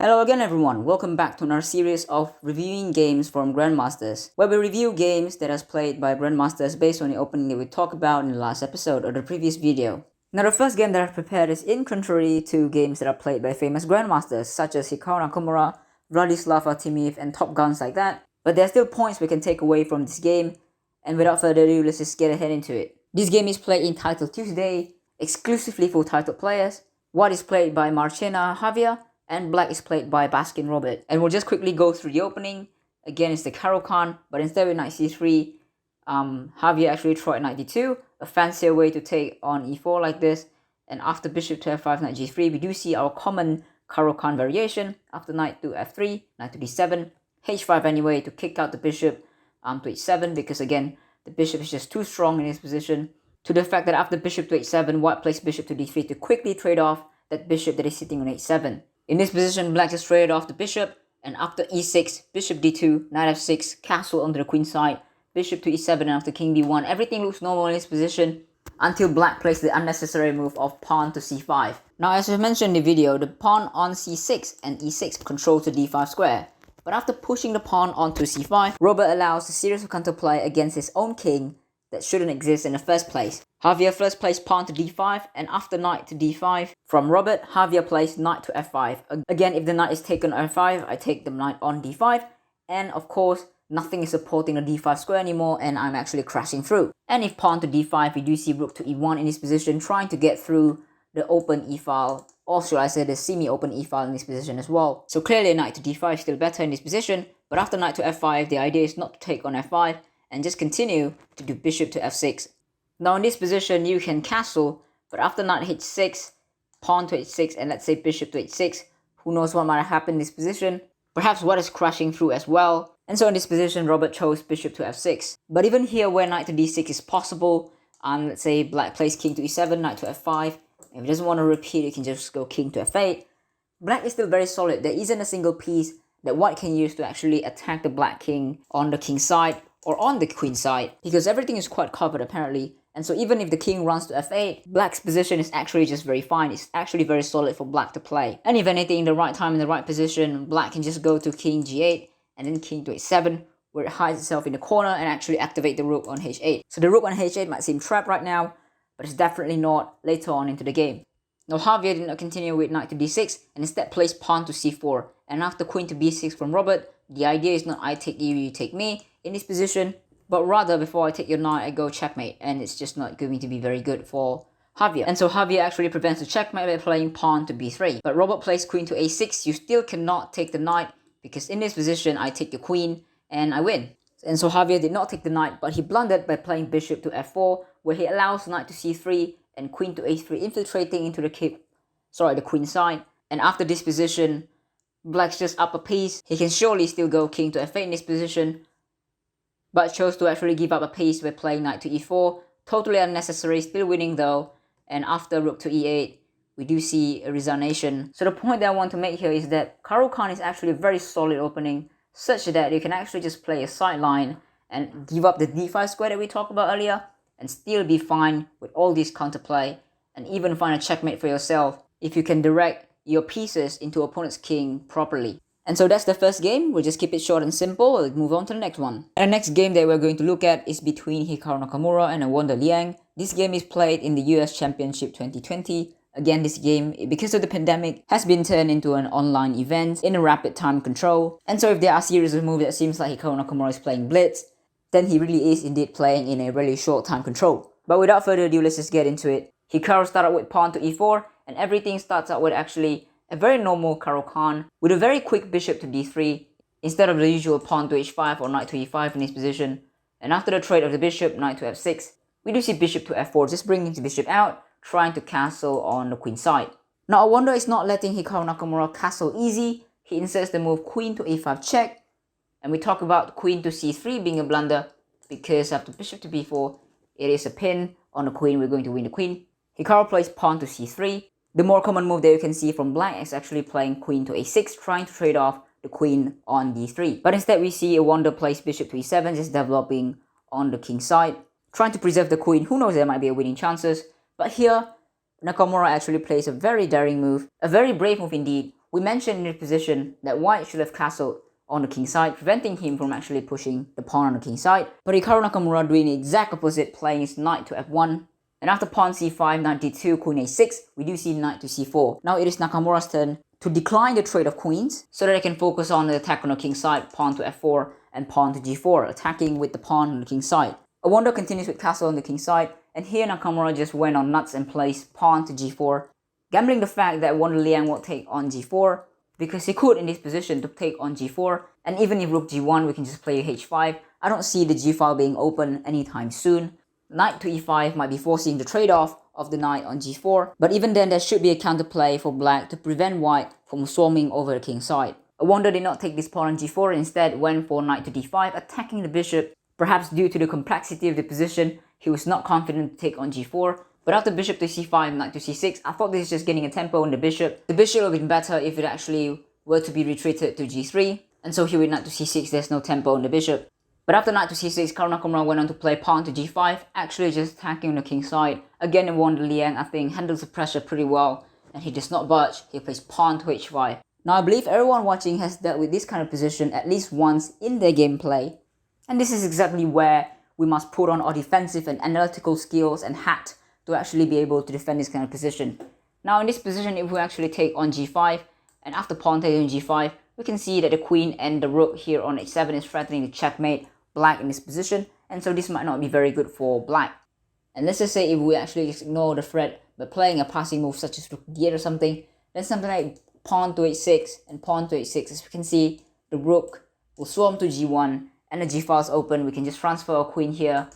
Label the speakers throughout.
Speaker 1: Hello again everyone, welcome back to another series of reviewing games from Grandmasters, where we review games that are played by Grandmasters based on the opening that we talked about in the last episode or the previous video. Now the first game that I've prepared is in contrary to games that are played by famous Grandmasters such as Hikaru Nakamura, Vladislav Artemiev and top guns like that, but there are still points we can take away from this game, and without further ado, let's just get ahead into it. This game is played in Title Tuesday, exclusively for title players. White is played by Marchena Javier, and black is played by Baskin Robert. And we'll just quickly go through the opening. Again, it's the Caro Kann, but instead with knight c3, Javier actually tried knight d2, a fancier way to take on e4 like this. And after bishop to f5, knight g3, we do see our common Caro Kann variation. After knight to f3, knight to d7, h5 anyway to kick out the bishop to h7, because again, the bishop is just too strong in this position. To the fact that after bishop to h7, white plays bishop to d3 to quickly trade off that bishop that is sitting on h7. In this position, black just traded off the bishop, and after e6, bishop d2, knight f6, castle onto the queen side, bishop to e7, and after king d1, everything looks normal in this position until black plays the unnecessary move of pawn to c5. Now, as I mentioned in the video, the pawn on c6 and e6 controls the d5 square. But after pushing the pawn onto c5, Robert allows a series of counterplay against his own king that shouldn't exist in the first place. Javier first plays pawn to d5, and after knight to d5 from Robert, Javier plays knight to f5. Again, if the knight is taken on f5, I take the knight on d5, and of course, nothing is supporting the d5 square anymore, and I'm actually crashing through. And if pawn to d5, we do see rook to e1 in this position, trying to get through the open e-file, or should I say the semi-open e-file in this position as well. So clearly knight to d5 is still better in this position, but after knight to f5, the idea is not to take on f5, and just continue to do bishop to f6. Now in this position, you can castle, but after knight h6, pawn to h6, and let's say bishop to h6, who knows what might happen in this position. Perhaps what is crashing through as well. And so in this position, Robert chose bishop to f6. But even here, where knight to d6 is possible, let's say black plays king to e7, knight to f5. If he doesn't want to repeat, you can just go king to f8. Black is still very solid. There isn't a single piece that white can use to actually attack the black king on the king side or on the queen side, because everything is quite covered apparently. And so even if the king runs to f8, black's position is actually just very fine. It's actually very solid for black to play. And if anything, in the right time, in the right position, black can just go to king g8 and then king to h7, where it hides itself in the corner and actually activate the rook on h8. So the rook on h8 might seem trapped right now, but it's definitely not later on into the game. Now Javier did not continue with knight to d6 and instead placed pawn to c4. And after queen to b6 from Robert, the idea is not I take you, you take me in this position, but rather before I take your knight, I go checkmate, and it's just not going to be very good for Javier. And so Javier actually prevents the checkmate by playing pawn to b3. But Robert plays queen to a6, you still cannot take the knight, because in this position, I take the queen, and I win. And so Javier did not take the knight, but he blundered by playing bishop to f4, where he allows knight to c3, and queen to a3, infiltrating into the queen side. And after this position, black's just up a piece. He can surely still go king to f8 in this position, but chose to actually give up a piece by playing knight to e4. Totally unnecessary, still winning though. And after rook to e8, we do see a resignation. So the point that I want to make here is that Caro Kann is actually a very solid opening, such that you can actually just play a sideline and give up the d5 square that we talked about earlier, and still be fine with all this counterplay, and even find a checkmate for yourself if you can direct your pieces into opponent's king properly. And so that's the first game. We'll just keep it short and simple. We'll move on to the next one. And the next game that we're going to look at is between Hikaru Nakamura and Awonder Liang. This game is played in the US Championship 2020. Again, this game, because of the pandemic, has been turned into an online event in a rapid time control. And so if there are series of moves that seems like Hikaru Nakamura is playing blitz, then he really is indeed playing in a really short time control. But without further ado, let's just get into it. Hikaru started with pawn to e4, and everything starts out with actually a very normal Caro Kann with a very quick bishop to d3 instead of the usual pawn to h5 or knight to e5 in this position. And after the trade of the bishop, knight to f6, we do see bishop to f4, just bringing the bishop out, trying to castle on the queen side. Now Awonder is not letting Hikaru Nakamura castle easy. He inserts the move queen to a5 check, and we talk about queen to c3 being a blunder, because after bishop to b4, it is a pin on the queen, we're going to win the queen. Hikaru plays pawn to c3. The more common move that you can see from black is actually playing queen to a6, trying to trade off the queen on d3. But instead we see Awonder plays bishop to e7, just developing on the king side, trying to preserve the queen. Who knows, there might be a winning chances. But here, Nakamura actually plays a very daring move, a very brave move indeed, We mentioned in this position that white should have castled on the king side, preventing him from actually pushing the pawn on the king side. But Hikaru Nakamura doing the exact opposite, playing his knight to f1. And after pawn c5, knight d2, queen a6, we do see knight to c4. Now it is Nakamura's turn to decline the trade of queens so that they can focus on the attack on the king side, pawn to f4 and pawn to g4, attacking with the pawn on the king side. Awonder continues with castle on the king side, and here Nakamura just went on nuts and placed pawn to g4, gambling the fact that Awonder Liang will take on g4, because he could in this position to take on g4, and even if rook g1 we can just play h5. I don't see the g-file being open anytime soon. Knight to e5 might be forcing the trade-off of the knight on g4, but even then there should be a counterplay for black to prevent white from swarming over the king side. Awonder did not take this pawn on g4, instead went for knight to d5, attacking the bishop. Perhaps due to the complexity of the position, he was not confident to take on g4. But after bishop to c5, knight to c6, I thought this is just getting a tempo on the bishop. The bishop would have been better if it actually were to be retreated to g3. And so here with knight to c6, there's no tempo on the bishop. But after knight to c6, Hikaru Nakamura went on to play pawn to g5, actually just attacking on the king side. Again, Awonder Liang, I think, handles the pressure pretty well, and he does not budge. He plays pawn to h5. Now, I believe everyone watching has dealt with this kind of position at least once in their gameplay. And this is exactly where we must put on our defensive and analytical skills and hat to actually be able to defend this kind of position. Now in this position, if we actually take on g5, and after pawn taking on g5, we can see that the queen and the rook here on h7 is threatening to checkmate black in this position, and so this might not be very good for black. And let's just say if we actually just ignore the threat by playing a passing move such as rook d8 or something, then something like pawn to h6 and pawn to h6, as we can see, the rook will swarm to g1 and the g-file is open. We can just transfer our queen here.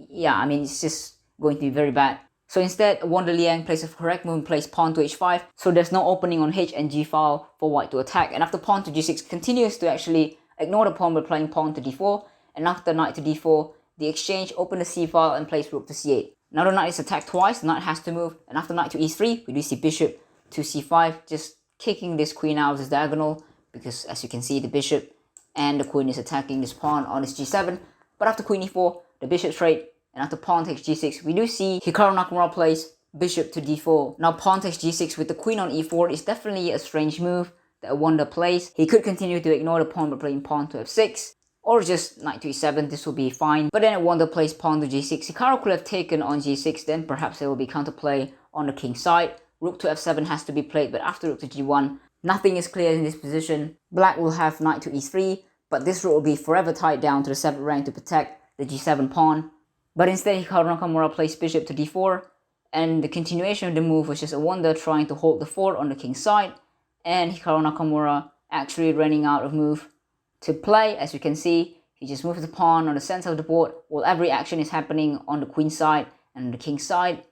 Speaker 1: Yeah, I mean, it's just going to be very bad. So instead, Awonder Liang plays a correct move and plays pawn to h5, so there's no opening on h and g-file for white to attack. And after pawn to g6, continues to actually ignore the pawn by playing pawn to d4, and after knight to d4, the exchange open the c-file and plays rook to c8. Now the knight is attacked twice, the knight has to move, and after knight to e3, we do see bishop to c5, just kicking this queen out of this diagonal, because as you can see, the bishop and the queen is attacking this pawn on this g7. But after queen e4, the bishop trade, and after pawn takes g6, we do see Hikaru Nakamura plays bishop to d4. Now pawn takes g6 with the queen on e4 is definitely a strange move that Awonder plays. He could continue to ignore the pawn by playing pawn to f6, or just knight to e7, this will be fine. But then Awonder plays pawn to g6. Hikaru could have taken on g6, then perhaps there will be counterplay on the king side. Rook to f7 has to be played, but after rook to g1, nothing is clear in this position. Black will have knight to e3, but this rook will be forever tied down to the 7th rank to protect the g7 pawn. But instead, Hikaru Nakamura plays bishop to d4, and the continuation of the move was just Awonder trying to hold the fort on the king side, and Hikaru Nakamura actually running out of move to play. As you can see, he just moves the pawn on the center of the board while every action is happening on the queen side and the king side.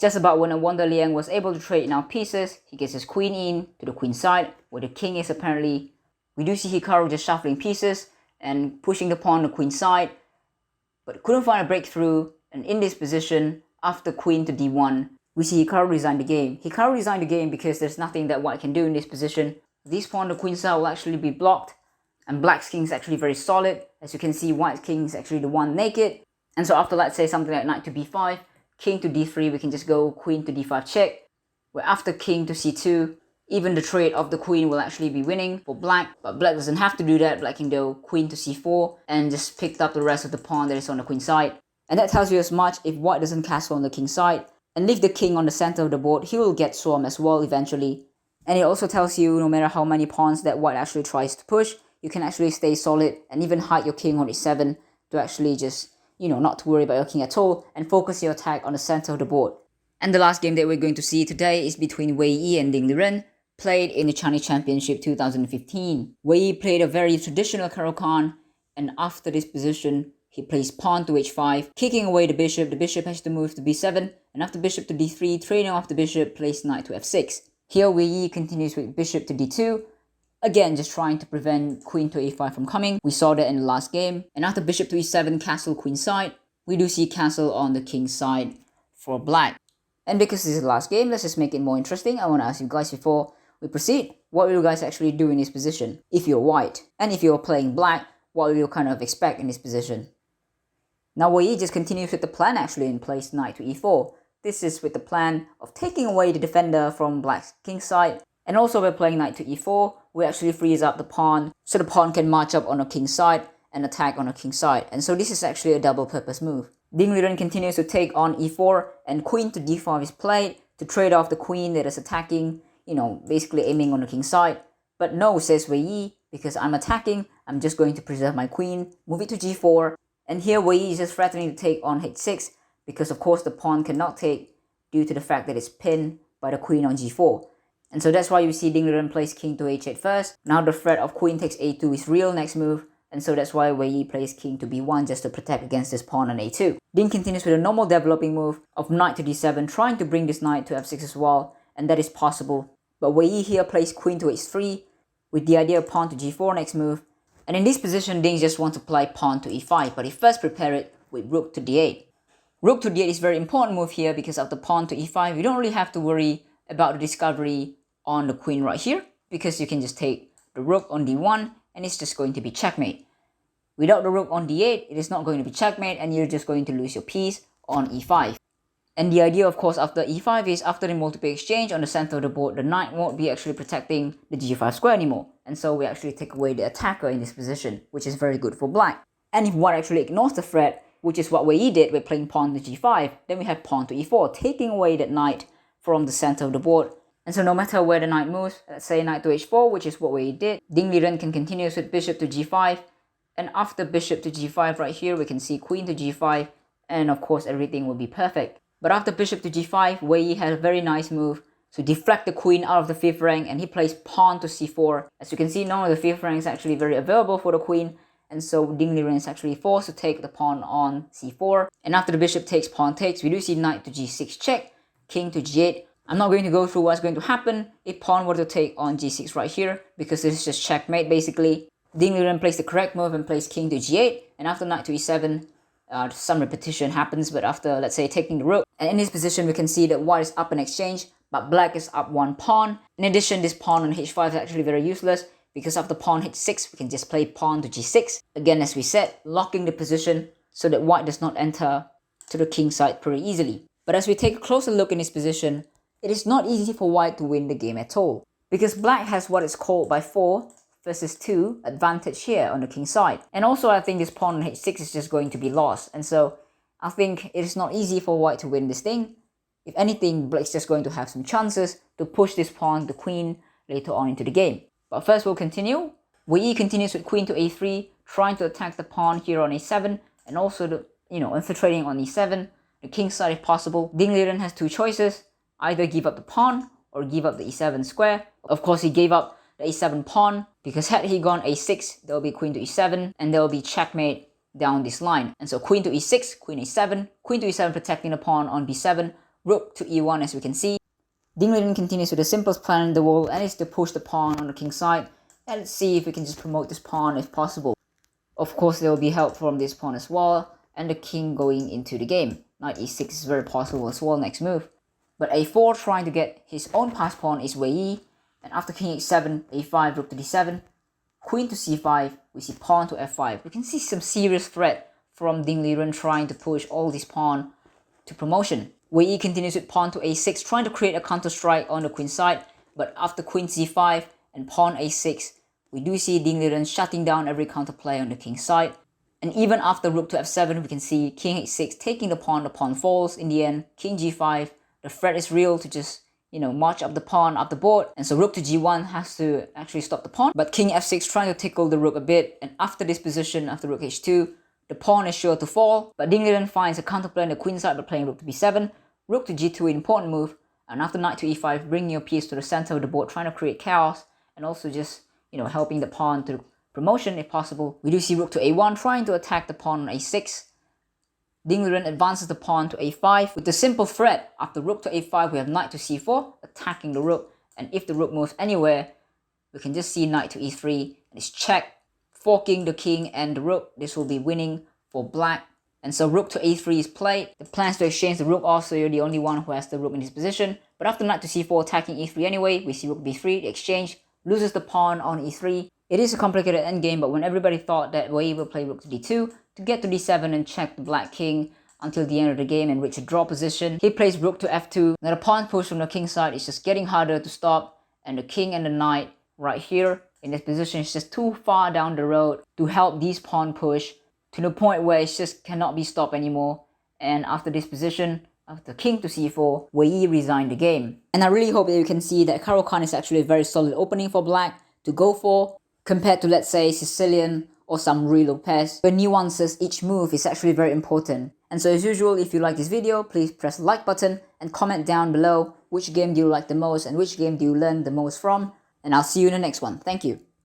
Speaker 1: Just about when Awonder Liang was able to trade now pieces, he gets his queen in to the queen side, where the king is apparently. We do see Hikaru just shuffling pieces and pushing the pawn on the queen side, but couldn't find a breakthrough, and in this position, after queen to d1, we see Hikaru resign the game. Hikaru resigned the game because there's nothing that white can do in this position. This pawn on the queen side will actually be blocked, and black's king is actually very solid. As you can see, white's king is actually the one naked, and so after, let's say, something like knight to b5, king to d3, we can just go queen to d5 check, where after king to c2, even the trade of the queen will actually be winning for black, but black doesn't have to do that. Black can go queen to c4 and just picked up the rest of the pawn that is on the queen side. And that tells you as much. If white doesn't castle on the king side and leave the king on the center of the board, he will get swarmed as well eventually. And it also tells you no matter how many pawns that white actually tries to push, you can actually stay solid and even hide your king on e7 to actually just, not to worry about your king at all and focus your attack on the center of the board. And the last game that we're going to see today is between Wei and Liren, played in the Chinese Championship 2015. Wei played a very traditional Kann, and after this position, he plays pawn to h5, kicking away the bishop. The bishop has to move to b7, and after bishop to d3, trading off the bishop, plays knight to f6. Here Wei continues with bishop to d2, again just trying to prevent queen to a5 from coming. We saw that in the last game. And after bishop to e7, castle queen side, we do see castle on the king side for black. And because this is the last game, let's just make it more interesting. I want to ask you guys before we proceed, what will you guys actually do in this position if you're white? And if you're playing black, what will you kind of expect in this position? Now Wei just continues with the plan actually and plays knight to e4. This is with the plan of taking away the defender from black's king side. And also by playing knight to e4, we actually frees up the pawn, so the pawn can march up on the king's side and attack on the king's side. And so this is actually a double purpose move. Liren continues to take on e4, and queen to d5 is played to trade off the queen that is attacking, basically aiming on the king's side. But no, says Wei Yi, because I'm attacking, I'm just going to preserve my queen, move it to g4. And here Wei Yi is just threatening to take on h6, because of course the pawn cannot take due to the fact that it's pinned by the queen on g4. And so that's why you see Liren plays king to h8 first. Now the threat of queen takes a2 is real next move. And so that's why Wei Yi plays king to b1 just to protect against this pawn on a2. Ding continues with a normal developing move of knight to d7, trying to bring this knight to f6 as well, and that is possible. But Wei Yi here plays queen to h3 with the idea of pawn to g4 next move. And in this position, Ding just wants to play pawn to e5, but he first prepare it with rook to d8. Rook to d8 is a very important move here because after pawn to e5, you don't really have to worry about the discovery on the queen right here, because you can just take the rook on d1 and it's just going to be checkmate. Without the rook on d8, it is not going to be checkmate and you're just going to lose your piece on e5. And the idea, of course, after e5 is after the multiple exchange on the center of the board, the knight won't be actually protecting the g5 square anymore. And so we actually take away the attacker in this position, which is very good for black. And if white actually ignores the threat, which is what Wei Yi did with playing pawn to g5, then we have pawn to e4, taking away that knight from the center of the board. And so no matter where the knight moves, let's say knight to h4, which is what Wei Yi did, Ding Liren can continue with bishop to g5. And after bishop to g5 right here, we can see queen to g5, and of course everything will be perfect. But after bishop to g5, Wei Yi had a very nice move to deflect the queen out of the 5th rank, and he plays pawn to c4. As you can see, none of the 5th rank is actually very available for the queen, and so Ding Liren is actually forced to take the pawn on c4. And after the bishop takes, pawn takes, we do see knight to g6 check, king to g8. I'm not going to go through what's going to happen if pawn were to take on g6 right here, because this is just checkmate basically. Ding Liren plays the correct move and plays king to g8, and after knight to e7, some repetition happens, but after, let's say, taking the rook, and in this position we can see that white is up in exchange, but black is up one pawn. In addition, this pawn on h5 is actually very useless, because after pawn h6, we can just play pawn to g6. Again, as we said, locking the position so that white does not enter to the king side pretty easily. But as we take a closer look in this position, it is not easy for white to win the game at all, because black has what is called by 4 versus 2 advantage here on the king side. And also I think this pawn on h6 is just going to be lost, and so I think it is not easy for white to win this thing. If anything, black's just going to have some chances to push this pawn to queen later on into the game. But first we'll continue. Wei Yi continues with queen to a3, trying to attack the pawn here on a7, and also infiltrating on e7, the king side if possible. Ding Liren has two choices, either give up the pawn or give up the e7 square. Of course he gave up the a7 pawn, because had he gone a6, there will be queen to e7, and there will be checkmate down this line. And so queen to e6, queen a7, queen to e7 protecting the pawn on b7, rook to e1 as we can see. Ding Liren continues with the simplest plan in the world, and is to push the pawn on the king side. And let's see if we can just promote this pawn if possible. Of course there will be help from this pawn as well, and the king going into the game. Knight e6 is very possible as well next move. But a4 trying to get his own pass pawn is Wei Yi. And after king h7, a5, rook to d7, queen to c5, we see pawn to f5. We can see some serious threat from Ding Liren trying to push all this pawn to promotion. Wei Yi continues with pawn to a6, trying to create a counter strike on the queen side. But after queen c5 and pawn a6, we do see Ding Liren shutting down every counterplay on the king side. And even after rook to f7, we can see king h6 taking the pawn falls in the end, king g5. The threat is real to just march up the pawn up the board, and so rook to g1 has to actually stop the pawn. But king f6 trying to tickle the rook a bit, and after this position, after rook h2, the pawn is sure to fall. But Ding Liren finds a counterplay on the queen side by playing rook to b7, rook to g2, important move, and after knight to e5, bringing your piece to the center of the board, trying to create chaos, and also just helping the pawn to promotion if possible. We do see rook to a1, trying to attack the pawn on a6. Ding Liren advances the pawn to a5 with the simple threat. After rook to a5, we have knight to c4, attacking the rook, and if the rook moves anywhere, we can just see knight to e3, and it's check, forking the king and the rook. This will be winning for black. And so rook to a3 is played. The plan is to exchange the rook off, so you're the only one who has the rook in this position. But after knight to c4, attacking e3 anyway, we see rook b3, the exchange, loses the pawn on e3. It is a complicated endgame, but when everybody thought that Wei Yi will play rook to d2 to get to d7 and check the black king until the end of the game and reach a draw position, he plays rook to f2. Now the pawn push from the king side is just getting harder to stop, and the king and the knight right here in this position is just too far down the road to help these pawn push to the point where it just cannot be stopped anymore. And after this position, after king to c4, VEERY resigned the game. And I really hope that you can see that Hikaru Kann is actually a very solid opening for black to go for, compared to, let's say, Sicilian or some Ruy Lopez, where nuances each move is actually very important. And so as usual, if you like this video, please press the like button and comment down below which game do you like the most and which game do you learn the most from. And I'll see you in the next one. Thank you.